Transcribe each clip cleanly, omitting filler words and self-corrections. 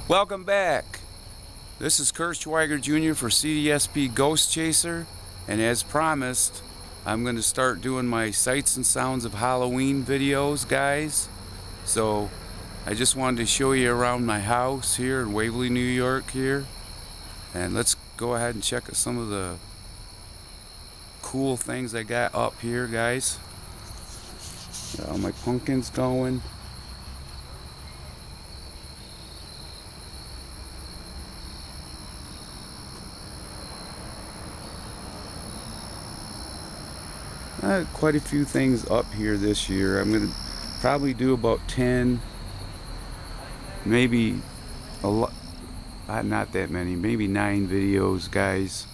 Welcome back. This is Kurt Schweiger Jr. for CDSP Ghost Chaser, and as promised, I'm going to start doing my sights and sounds of Halloween videos, guys. So I just wanted to show you around my house here in Waverly, New York here, and let's go ahead and check out some of the cool things I got up here, guys. Got all my pumpkins going. Quite a few things up here this year. I'm gonna probably do about 10, maybe a lot, not that many, maybe 9 videos, guys.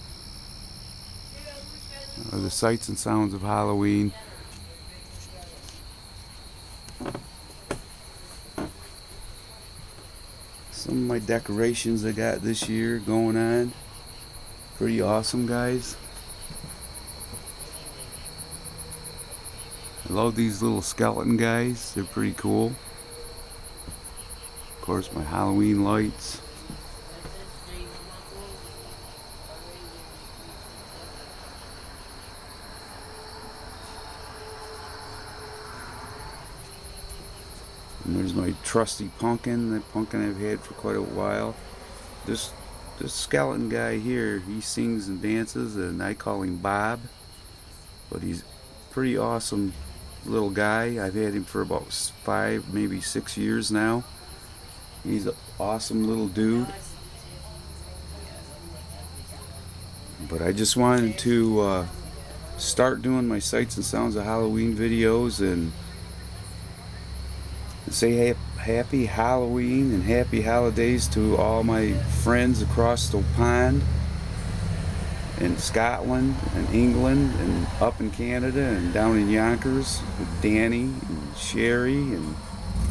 The sights and sounds of Halloween. Some of my decorations I got this year going on. Pretty awesome, guys. I love these little skeleton guys. They're pretty cool. Of course, my Halloween lights. And there's my trusty pumpkin, that pumpkin I've had for quite a while. This skeleton guy here, he sings and dances, and I call him Bob. But he's pretty awesome little guy. I've had him for about 5, maybe 6 years now. He's an awesome little dude. But I just wanted to start doing my sights and sounds of Halloween videos and say happy Halloween and happy holidays to all my friends across the pond in Scotland and England and up in Canada and down in Yonkers with Danny and Sherry and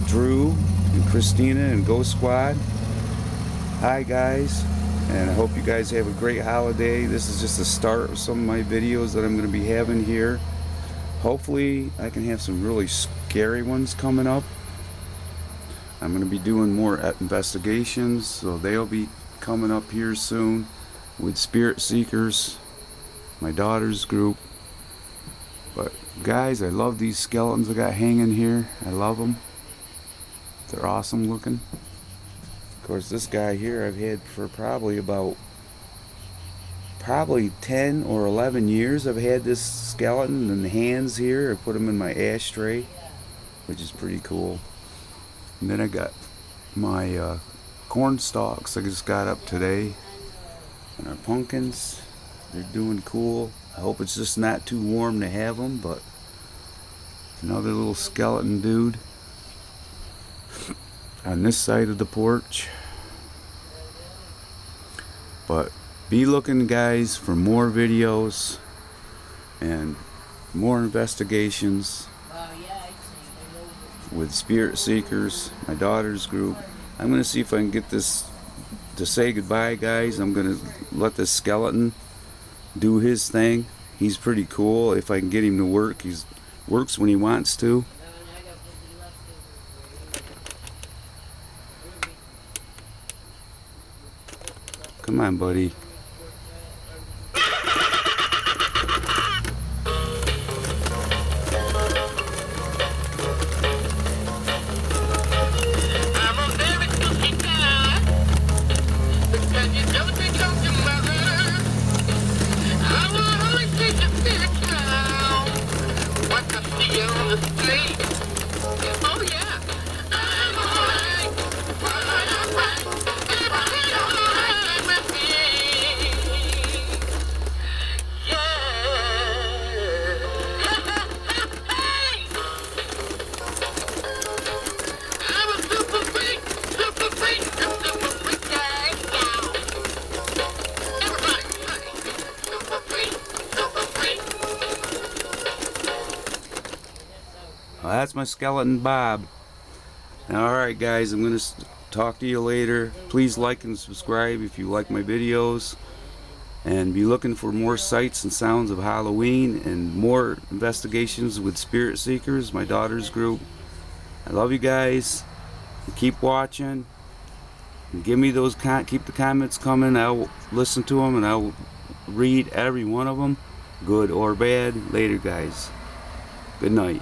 Drew and Christina and Ghost Squad. Hi guys, and I hope you guys have a great holiday. This is just the start of some of my videos that I'm going to be having here. Hopefully I can have some really scary ones coming up. I'm going to be doing more investigations, so they'll be coming up here soon with Spirit Seekers, my daughter's group. But guys, I love these skeletons I got hanging here. I love them. They're awesome looking. Of course, this guy here I've had for probably 10 or 11 years. I've had this skeleton and the hands here. I put them in my ashtray, which is pretty cool. And then I got my corn stalks I just got up today. And our pumpkins, they're doing cool. I hope it's just not too warm to have them, but another little skeleton dude on this side of the porch. But be looking, guys, for more videos and more investigations with Spirit Seekers, my daughter's group. I'm going to see if I can get this to say goodbye, guys. I'm going to let this skeleton do his thing. He's pretty cool. If I can get him to work, he works when he wants to. Come on, buddy. Well, that's my skeleton Bob. Alright guys, I'm going to talk to you later. Please like and subscribe if you like my videos. And be looking for more sights and sounds of Halloween and more investigations with Spirit Seekers, my daughter's group. I love you guys. Keep watching. Give me those, keep the comments coming. I'll listen to them and I'll read every one of them, good or bad. Later, guys. Good night.